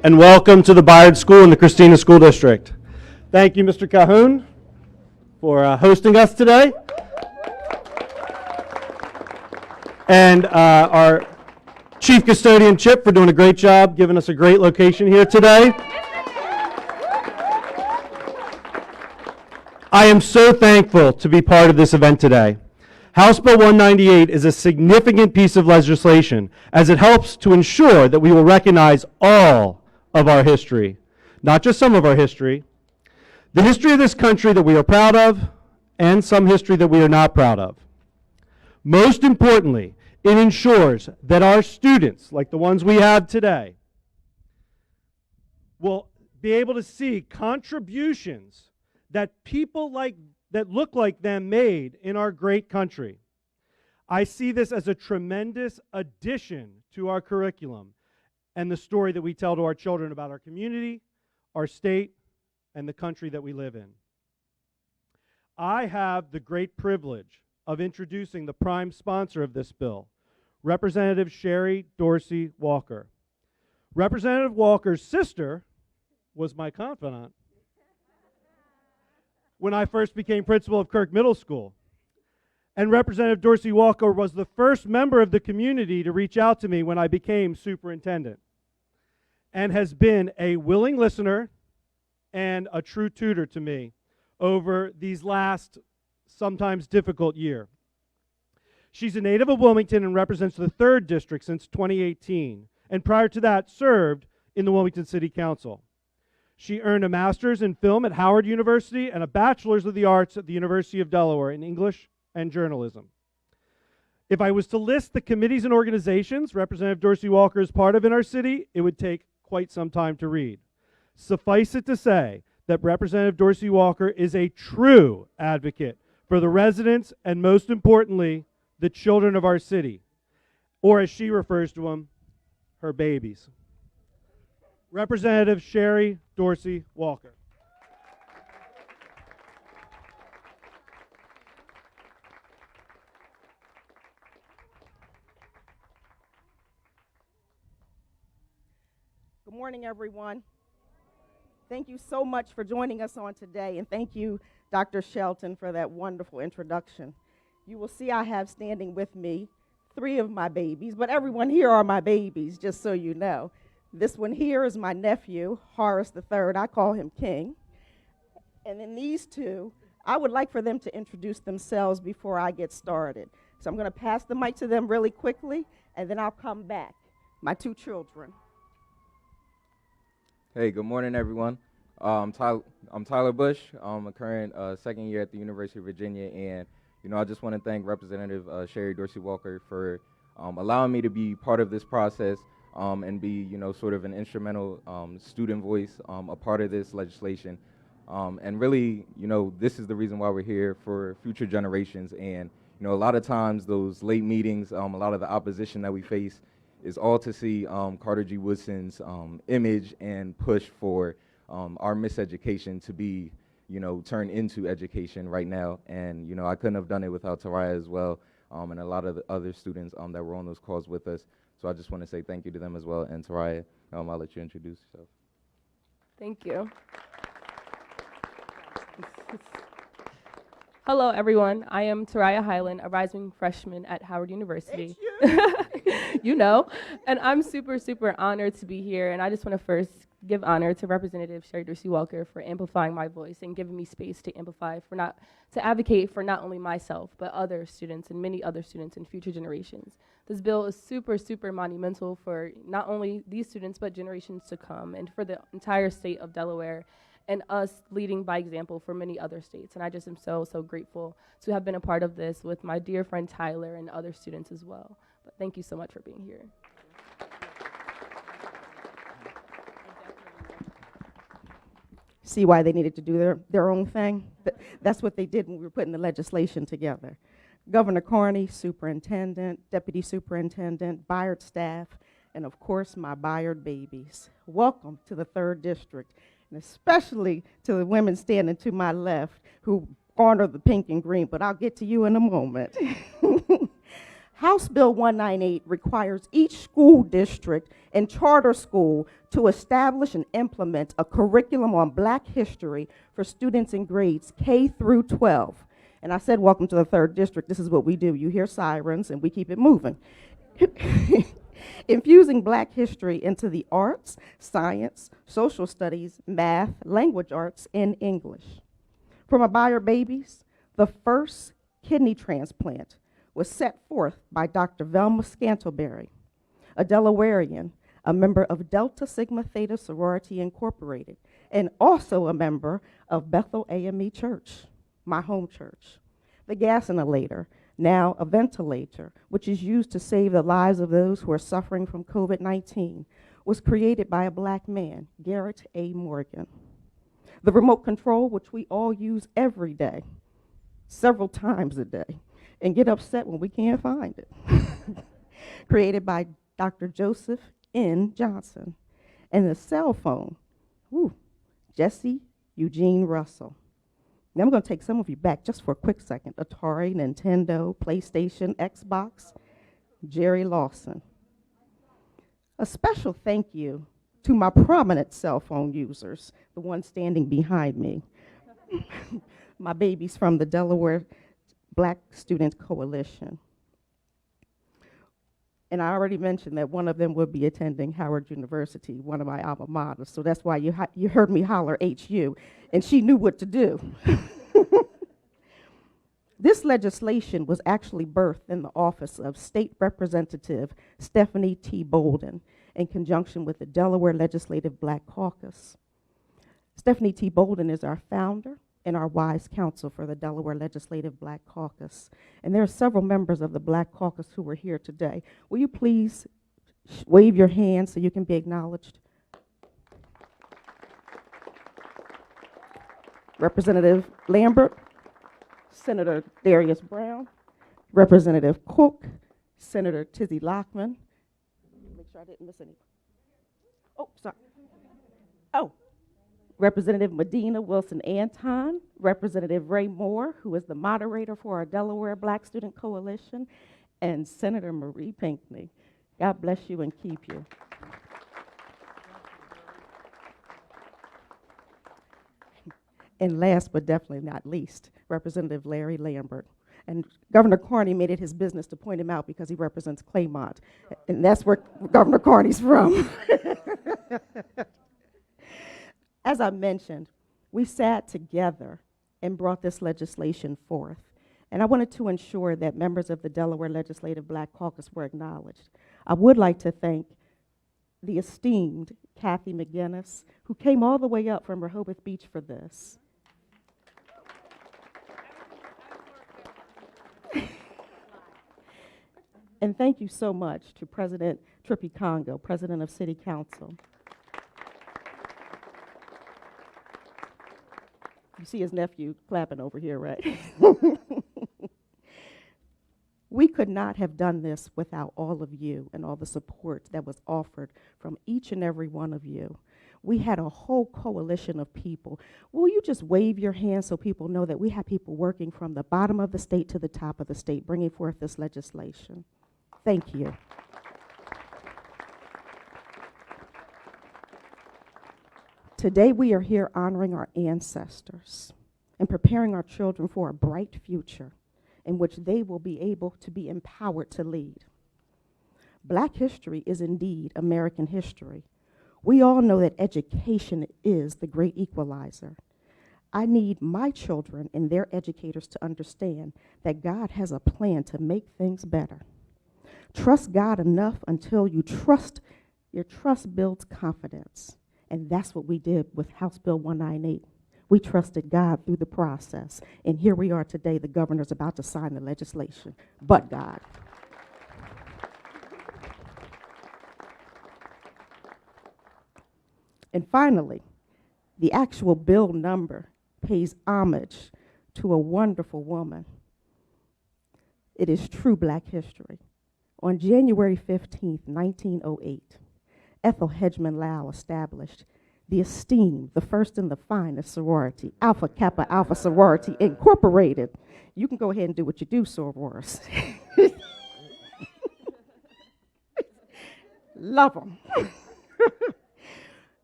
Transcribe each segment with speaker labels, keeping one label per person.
Speaker 1: and welcome to the Bayard School in the Christina School District. Thank you, Mr. Cahoon, for hosting us today. And our Chief Custodian, Chip, for doing a great job, giving us a great location here today. I am so thankful to be part of this event today. House Bill 198 is a significant piece of legislation as it helps to ensure that we will recognize all of our history, not just some of our history, the history of this country that we are proud of, and some history that we are not proud of. Most importantly, it ensures that our students, like the ones we have today, will be able to see contributions that people that look like them made in our great country. I see this as a tremendous addition to our curriculum and the story that we tell to our children about our community, our state, and the country that we live in. I have the great privilege of introducing the prime sponsor of this bill, Representative Sherry Dorsey Walker. Representative Walker's sister was my confidant when I first became principal of Kirk Middle School. And Representative Dorsey Walker was the first member of the community to reach out to me when I became superintendent, and has been a willing listener and a true tutor to me over these last, sometimes difficult year. She's a native of Wilmington and represents the 3rd District since 2018, and prior to that served in the Wilmington City Council. She earned a master's in film at Howard University and a bachelor's of the arts at the University of Delaware in English and journalism. If I was to list the committees and organizations Representative Dorsey Walker is part of in our city, it would take quite some time to read. Suffice it to say that Representative Dorsey Walker is a true advocate for the residents and, most importantly, the children of our city, or as she refers to them, her babies. Representative Sherry Dorsey Walker.
Speaker 2: Good morning, everyone. Thank you so much for joining us on today, and thank you, Dr. Shelton, for that wonderful introduction. You will see I have standing with me 3 of my babies, but everyone here are my babies, just so you know. This one here is my nephew, Horace III. I call him King. And then these 2, I would like for them to introduce themselves before I get started. So I'm going to pass the mic to them really quickly, and then I'll come back. My 2 children.
Speaker 3: Hey, good morning, everyone. I'm Tyler Bush. I'm a current 2nd year at the University of Virginia, and I just want to thank Representative Sherry Dorsey Walker for allowing me to be part of this process and be, sort of an instrumental student voice, a part of this legislation. And really, this is the reason why we're here, for future generations. And, a lot of times those late meetings, a lot of the opposition that we face is all to see Carter G. Woodson's image and push for our miseducation to be, turned into education right now. And, I couldn't have done it without Taraya as well, and a lot of the other students that were on those calls with us. So I just want to say thank you to them as well. And Taraya, I'll let you introduce yourself.
Speaker 4: Thank you. Hello, everyone. I am Taraya Highland, a rising freshman at Howard University. And I'm super, super honored to be here. And I just want to first give honor to Representative Sherry Dorsey Walker for amplifying my voice and giving me space to advocate for not only myself, but other students and many other students in future generations. This bill is super, super monumental for not only these students, but generations to come, and for the entire state of Delaware, and us leading by example for many other states. And I just am so, so grateful to have been a part of this with my dear friend Tyler and other students as well. But thank you so much for being here.
Speaker 2: See why they needed to do their own thing? That's what they did when we were putting the legislation together. Governor Carney, superintendent, deputy superintendent, Bayard staff, and of course my Bayard babies. Welcome to the 3rd District, and especially to the women standing to my left who honor the pink and green, but I'll get to you in a moment. House Bill 198 requires each school district and charter school to establish and implement a curriculum on Black history for students in grades K through 12. And I said, welcome to the 3rd district. This is what we do. You hear sirens, and we keep it moving. Infusing Black history into the arts, science, social studies, math, language arts, and English. For my Bayer babies, the first kidney transplant was set forth by Dr. Velma Scantleberry, a Delawarean, a member of Delta Sigma Theta Sorority Incorporated, and also a member of Bethel AME Church, my home church. The gas inhalator, now a ventilator, which is used to save the lives of those who are suffering from COVID-19, was created by a Black man, Garrett A. Morgan. The remote control, which we all use every day, several times a day, and get upset when we can't find it, created by Dr. Joseph N. Johnson. And the cell phone, Jesse Eugene Russell. Now I'm going to take some of you back just for a quick second. Atari, Nintendo, PlayStation, Xbox, Jerry Lawson. A special thank you to my prominent cell phone users, the one standing behind me. My babies from the Delaware Black Student Coalition. And I already mentioned that one of them would be attending Howard University, one of my alma maters. So that's why you heard me holler HU, and she knew what to do. This legislation was actually birthed in the office of State Representative Stephanie T. Bolden in conjunction with the Delaware Legislative Black Caucus. Stephanie T. Bolden is our founder and our wise counsel for the Delaware Legislative Black Caucus. And there are several members of the Black Caucus who are here today. Will you please wave your hand so you can be acknowledged? Representative Lambert, Senator Darius Brown, Representative Cook, Senator Tizzy Lockman. Make sure I didn't miss any. Oh, sorry. Oh. Representative Medina Wilson Anton, Representative Ray Moore, who is the moderator for our Delaware Black Student Coalition, and Senator Marie Pinckney. God bless you and keep you. And last but definitely not least, Representative Larry Lambert. And Governor Carney made it his business to point him out because he represents Claymont. And that's where Governor Carney's from. As I mentioned, we sat together and brought this legislation forth. And I wanted to ensure that members of the Delaware Legislative Black Caucus were acknowledged. I would like to thank the esteemed Kathy McGinnis, who came all the way up from Rehoboth Beach for this. And thank you so much to President Trippy Congo, President of City Council. You see his nephew clapping over here, right? We could not have done this without all of you and all the support that was offered from each and every one of you. We had a whole coalition of people. Will you just wave your hand so people know that we have people working from the bottom of the state to the top of the state, bringing forth this legislation? Thank you. Today we are here honoring our ancestors and preparing our children for a bright future in which they will be able to be empowered to lead. Black history is indeed American history. We all know that education is the great equalizer. I need my children and their educators to understand that God has a plan to make things better. Trust God enough until your trust builds confidence. And that's what we did with House Bill 198. We trusted God through the process. And here we are today, the governor's about to sign the legislation, but God. And finally, the actual bill number pays homage to a wonderful woman. It is true Black history. On January 15th, 1908, Ethel Hedgeman Lau established the esteemed, the first and the finest sorority, Alpha Kappa Alpha Sorority Incorporated. You can go ahead and do what you do, sorors. Love them.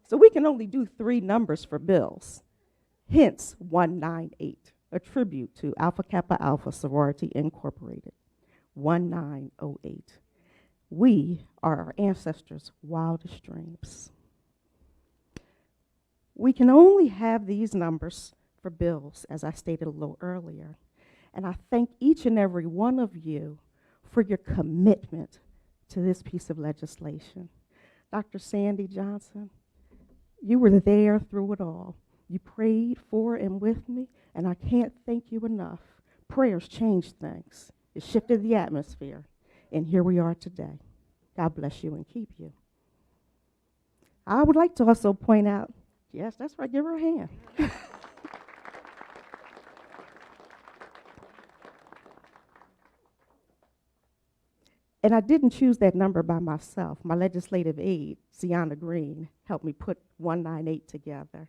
Speaker 2: So we can only do 3 numbers for bills. Hence 198, a tribute to Alpha Kappa Alpha Sorority Incorporated. 1908. We are our ancestors' wildest dreams. We can only have these numbers for bills, as I stated a little earlier. And I thank each and every one of you for your commitment to this piece of legislation. Dr. Sandy Johnson, you were there through it all. You prayed for and with me, and I can't thank you enough. Prayers changed things. It shifted the atmosphere, and here we are today. God bless you and keep you. I would like to also point out, yes, that's right, give her a hand. And I didn't choose that number by myself. My legislative aide, Sienna Green, helped me put 198 together.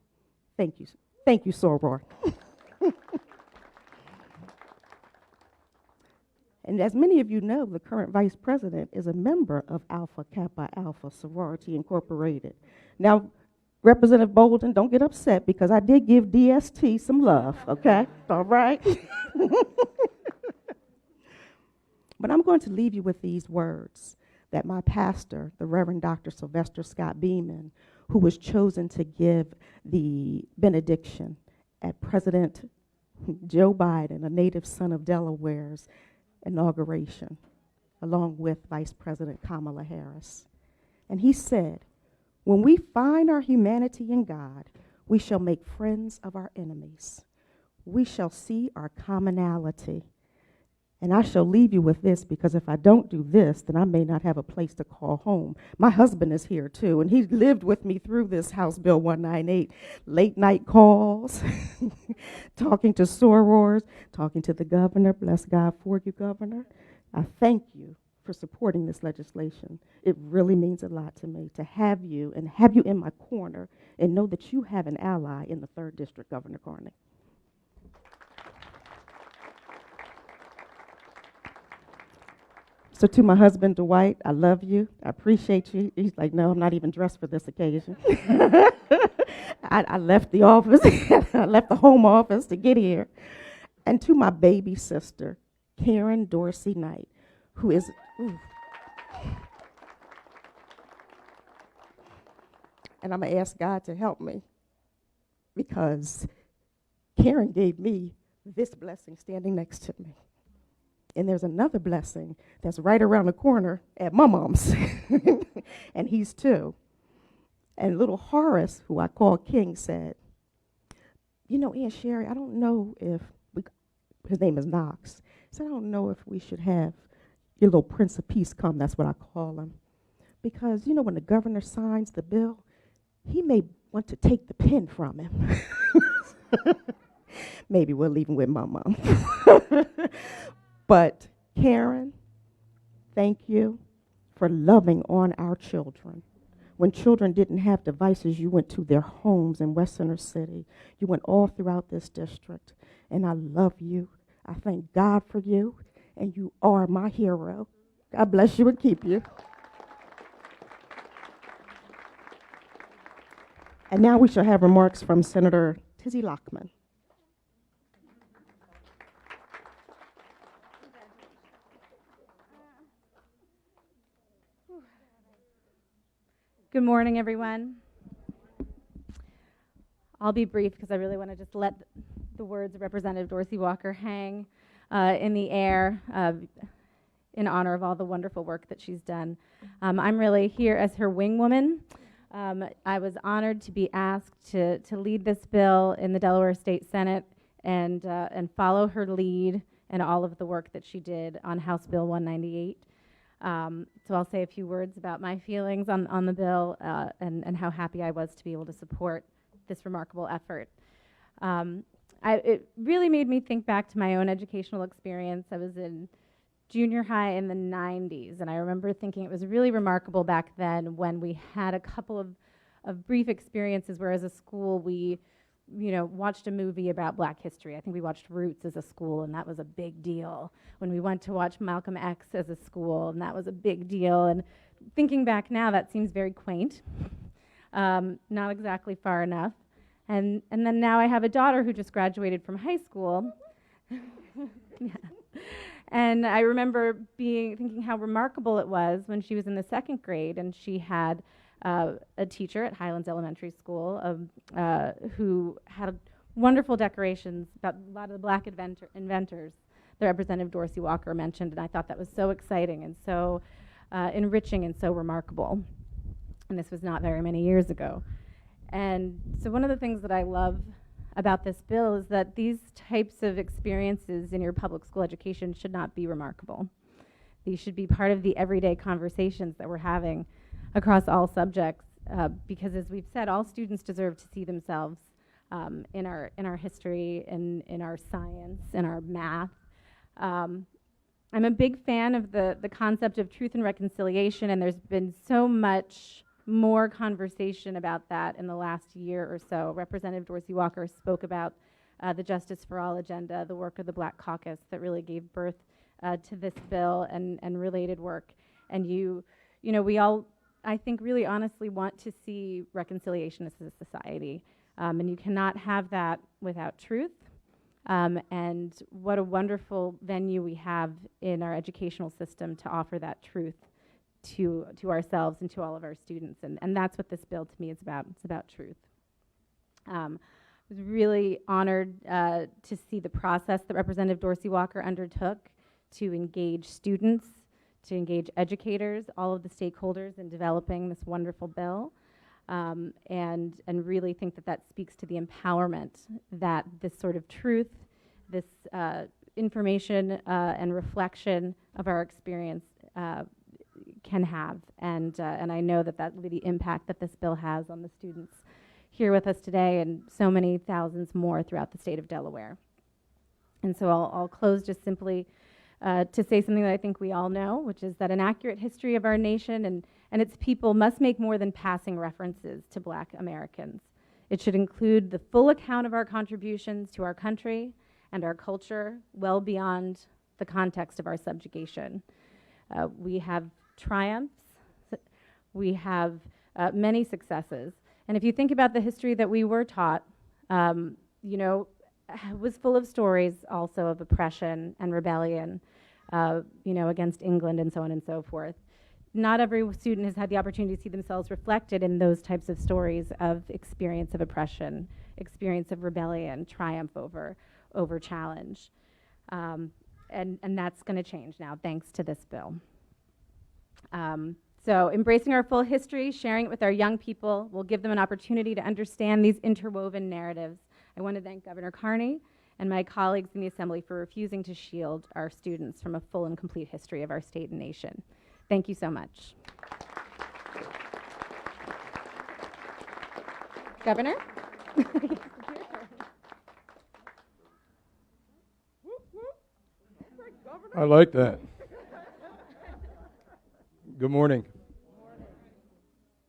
Speaker 2: Thank you. Thank you, Soror. And as many of you know, the current vice president is a member of Alpha Kappa Alpha Sorority Incorporated. Now, Representative Bolden, don't get upset because I did give DST some love, okay? All right? But I'm going to leave you with these words that my pastor, the Reverend Dr. Sylvester Scott Beeman, who was chosen to give the benediction at President Joe Biden, a native son of Delaware's inauguration, along with Vice President Kamala Harris. And he said, "When we find our humanity in God, we shall make friends of our enemies. We shall see our commonality. And I shall leave you with this, because if I don't do this, then I may not have a place to call home." My husband is here too, and he lived with me through this House Bill 198. Late night calls, talking to sorors, talking to the governor. Bless God for you, Governor. I thank you for supporting this legislation. It really means a lot to me to have you and have you in my corner and know that you have an ally in the 3rd District, Governor Carney. So to my husband, Dwight, I love you. I appreciate you. He's like, no, I'm not even dressed for this occasion. I left the office. I left the home office to get here. And to my baby sister, Karen Dorsey Knight, who is, and I'm going to ask God to help me, because Karen gave me this blessing standing next to me. And there's another blessing that's right around the corner at my mom's, and he's 2. And little Horace, who I call King, said, "You know, Aunt Sherry, I don't know if his name is Knox. He said, I don't know if we should have your little Prince of Peace come," that's what I call him. Because, you know, when the governor signs the bill, he may want to take the pen from him. Maybe we'll leave him with my mom. But Karen, thank you for loving on our children. When children didn't have devices, you went to their homes in West Center City. You went all throughout this district. And I love you. I thank God for you. And you are my hero. God bless you and keep you. And now we shall have remarks from Senator Tizzy Lockman.
Speaker 5: Good morning, everyone. I'll be brief because I really want to just let the words of Representative Dorsey Walker hang in the air in honor of all the wonderful work that she's done. I'm really here as her wing woman. I was honored to be asked to lead this bill in the Delaware State Senate and follow her lead and all of the work that she did on House Bill 198. So I'll say a few words about my feelings on the bill and how happy I was to be able to support this remarkable effort. It really made me think back to my own educational experience. I was in junior high in the 90s, and I remember thinking it was really remarkable back then when we had a couple of brief experiences where as a school we watched a movie about Black history. I think we watched Roots as a school, and that was a big deal. When we went to watch Malcolm X as a school, and that was a big deal. And thinking back now, that seems very quaint, not exactly far enough. And then now I have a daughter who just graduated from high school. Yeah. And I remember thinking how remarkable it was when she was in the 2nd grade, and she had a teacher at Highlands Elementary School who had wonderful decorations about a lot of the Black inventors that Representative Dorsey Walker mentioned, and I thought that was so exciting and so enriching and so remarkable. And this was not very many years ago. And so one of the things that I love about this bill is that these types of experiences in your public school education should not be remarkable. These should be part of the everyday conversations that we're having across all subjects, because as we've said, all students deserve to see themselves in our history, in our science, in our math. I'm a big fan of the concept of truth and reconciliation, and there's been so much more conversation about that in the last year or so. Representative Dorsey Walker spoke about the Justice for All agenda, the work of the Black Caucus that really gave birth to this bill and related work. And we all, I think, really honestly want to see reconciliation as a society. And you cannot have that without truth. And what a wonderful venue we have in our educational system to offer that truth to ourselves and to all of our students. And that's what this bill to me is about. It's about truth. I was really honored to see the process that Representative Dorsey Walker undertook to engage students, to engage educators, all of the stakeholders in developing this wonderful bill, and really think that speaks to the empowerment that this sort of truth, this information and reflection of our experience can have. And I know that will be the impact that this bill has on the students here with us today and so many thousands more throughout the state of Delaware. And so I'll close just simply to say something that I think we all know, which is that an accurate history of our nation and its people must make more than passing references to Black Americans. It should include the full account of our contributions to our country and our culture well beyond the context of our subjugation. We have triumphs, we have many successes, and if you think about the history that we were taught, was full of stories also of oppression and rebellion, against England and so on and so forth. Not every student has had the opportunity to see themselves reflected in those types of stories of experience of oppression, experience of rebellion, triumph over challenge. And that's going to change now, thanks to this bill. So embracing our full history, sharing it with our young people, will give them an opportunity to understand these interwoven narratives. I want to thank Governor Carney and my colleagues in the Assembly for refusing to shield our students from a full and complete history of our state and nation. Thank you so much. Governor?
Speaker 6: I like that. Good morning.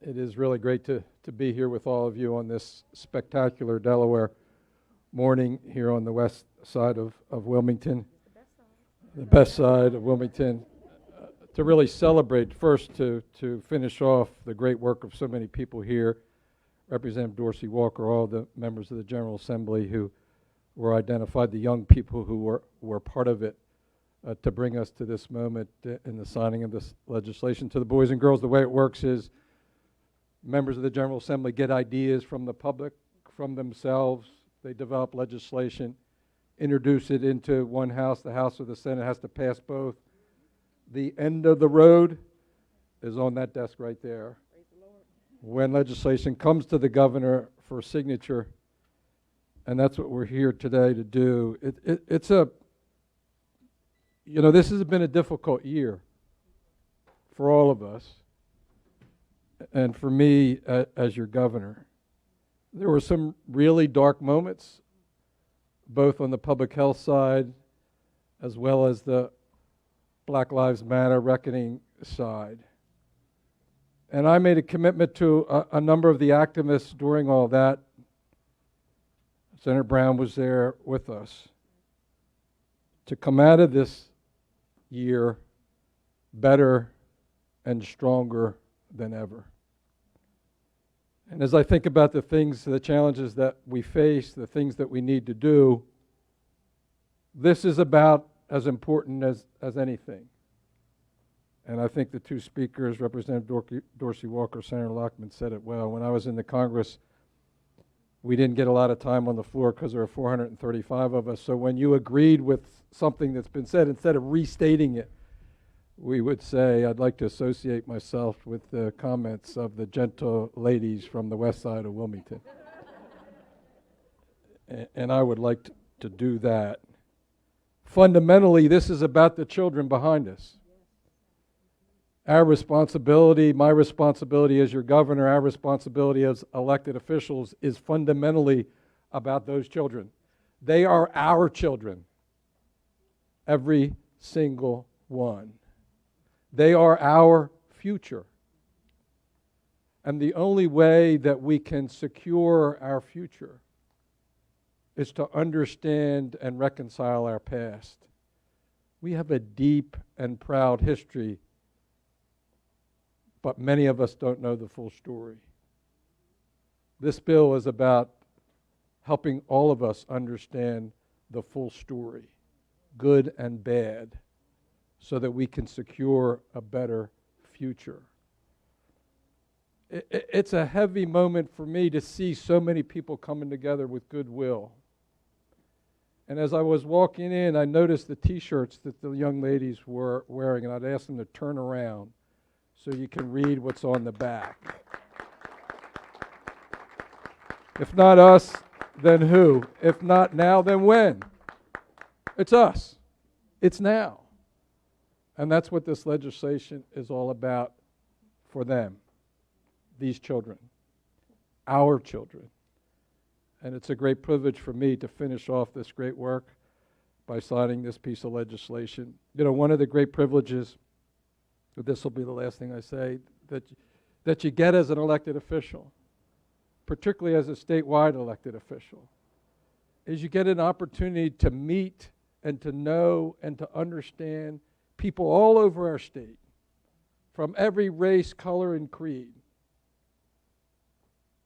Speaker 6: It is really great to be here with all of you on this spectacular Delaware morning here on the west side of Wilmington, the best side of Wilmington, to really celebrate, first to finish off the great work of so many people here, Representative Dorsey Walker, all the members of the General Assembly who were identified, the young people who were part of it, to bring us to this moment in the signing of this legislation. To the boys and girls, the way it works is members of the General Assembly get ideas from the public, from themselves. They develop legislation, introduce it into one house. The House or the Senate has to pass both. The end of the road is on that desk right there. When legislation comes to the governor for signature, and that's what we're here today to do. This has been a difficult year for all of us, and for me as your governor. There were some really dark moments, both on the public health side as well as the Black Lives Matter reckoning side. And I made a commitment to a number of the activists during all that Senator Brown was there with us, to come out of this year better and stronger than ever. And as I think about the things, the challenges that we face, the things that we need to do, this is about as important as anything. And I think the two speakers, Representative Dorsey Walker, Senator Lockman, said it well. When I was in the Congress, we didn't get a lot of time on the floor because there were 435 of us. So when you agreed with something that's been said, instead of restating it, we would say, I'd like to associate myself with the comments of the gentle ladies from the west side of Wilmington. And I would like to do that. Fundamentally, this is about the children behind us. Our responsibility, my responsibility as your governor, our responsibility as elected officials is fundamentally about those children. They are our children, every single one. They are our future. And the only way that we can secure our future is to understand and reconcile our past. We have a deep and proud history, but many of us don't know the full story. This bill is about helping all of us understand the full story, good and bad, so that we can secure a better future. It's a heavy moment for me to see so many people coming together with goodwill. And as I was walking in, I noticed the T-shirts that the young ladies were wearing, and I'd ask them to turn around so you can read what's on the back. If not us, then who? If not now, then when? It's us. It's now. And that's what this legislation is all about for them, these children, our children. And it's a great privilege for me to finish off this great work by signing this piece of legislation. You know, one of the great privileges, this will be the last thing I say, that you get as an elected official, particularly as a statewide elected official, is you get an opportunity to meet and to know and to understand people all over our state, from every race, color, and creed.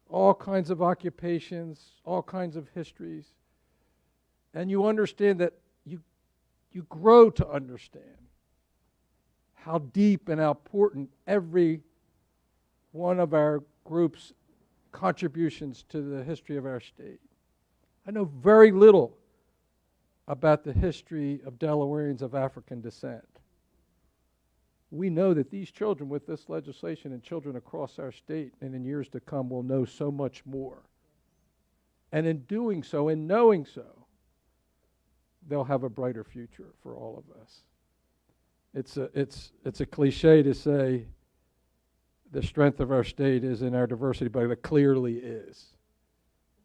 Speaker 6: All kinds of occupations, all kinds of histories. And you understand that you grow to understand how deep and how important every one of our group's contributions to the history of our state. I know very little about the history of Delawareans of African descent. We know that these children with this legislation and children across our state and in years to come will know so much more. And in doing so, in knowing so, they'll have a brighter future for all of us. It's a cliche to say the strength of our state is in our diversity, but it clearly is.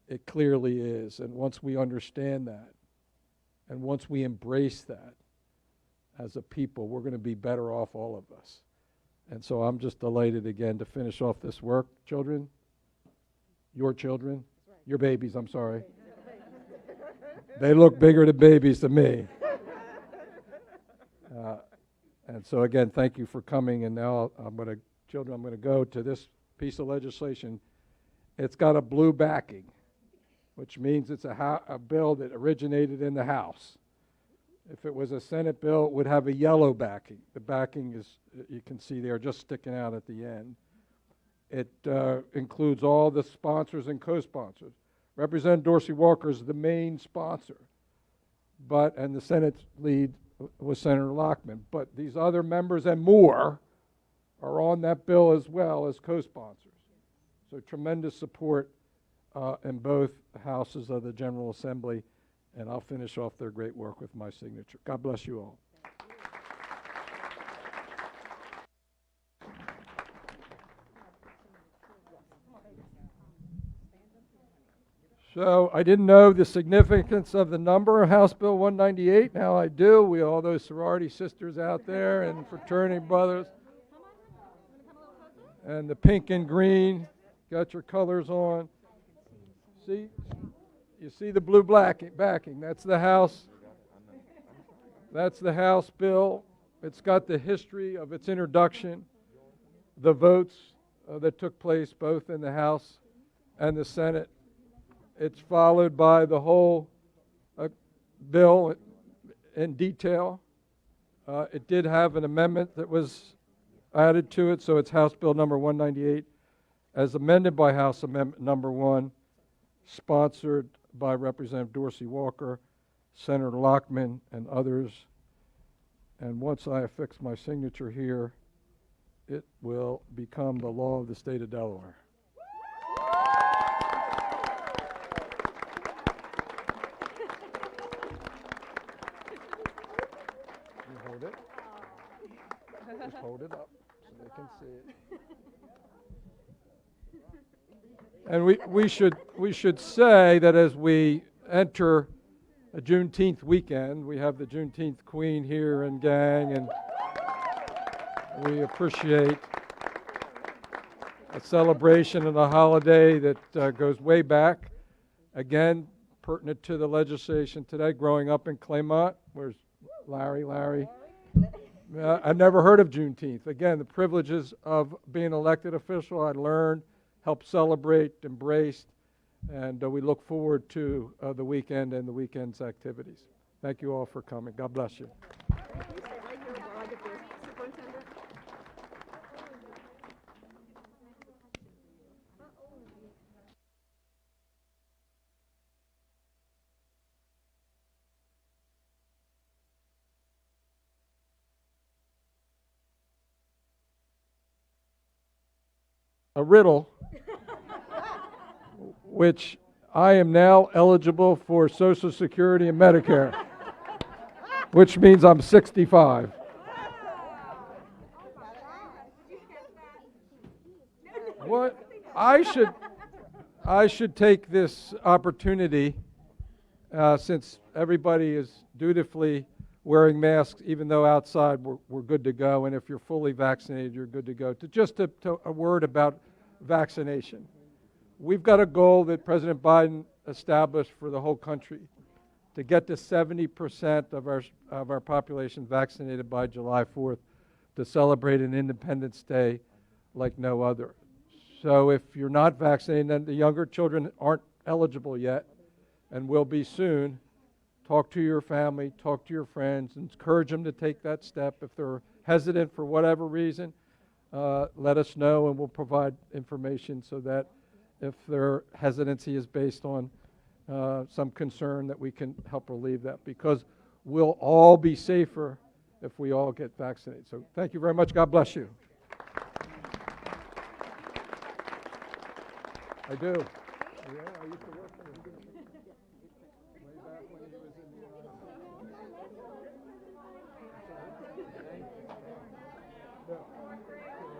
Speaker 6: It clearly is. And once we understand that, and once we embrace that, as a people, we're going to be better off, all of us. And so I'm just delighted again to finish off this work. Children, your children, your babies, I'm sorry. They look bigger than babies to me. And so again, thank you for coming. And now I'm going to go to this piece of legislation. It's got a blue backing, which means it's a bill that originated in the House. If it was a Senate bill, it would have a yellow backing. The backing is, you can see there, just sticking out at the end. It includes all the sponsors and co-sponsors. Representative Dorsey Walker is the main sponsor, and the Senate lead was Senator Lockman. But these other members and more are on that bill as well as co-sponsors. So tremendous support in both houses of the General Assembly. And I'll finish off their great work with my signature. God bless you all. So I didn't know the significance of the number, House Bill 198. Now I do. We all those sorority sisters out there and fraternity brothers. And the pink and green, got your colors on. See? You see the blue backing. That's the House. That's the House bill. It's got the history of its introduction, the votes that took place both in the House and the Senate. It's followed by the whole bill in detail. It did have an amendment that was added to it, so it's House Bill number 198, as amended by House Amendment number 1, sponsored by Representative Dorsey Walker, Senator Lockman, and others. And once I affix my signature here, it will become the law of the state of Delaware. You hold it. Just hold it up so they can see it. And we should say that as we enter a Juneteenth weekend, we have the Juneteenth Queen here and gang, and we appreciate a celebration and a holiday that goes way back. Again, pertinent to the legislation today, growing up in Claymont. Where's Larry? I never heard of Juneteenth. Again, the privileges of being an elected official, I learned, helped celebrate, embraced, and we look forward to the weekend and the weekend's activities. Thank you all for coming. God bless you. A riddle, which I am now eligible for Social Security and Medicare, which means I'm 65. What I should take this opportunity, since everybody is dutifully wearing masks, even though outside we're good to go, and if you're fully vaccinated, you're good to go. To a word about vaccination. We've got a goal that President Biden established for the whole country to get to 70% of our population vaccinated by July 4th to celebrate an Independence Day like no other. So if you're not vaccinated, then the younger children aren't eligible yet and will be soon. Talk to your family, talk to your friends, and encourage them to take that step. If they're hesitant for whatever reason, let us know, and we'll provide information so that if their hesitancy is based on some concern, that we can help relieve that, because we'll all be safer if we all get vaccinated. So thank you very much. God bless you. I do. Yeah, I used to work for them.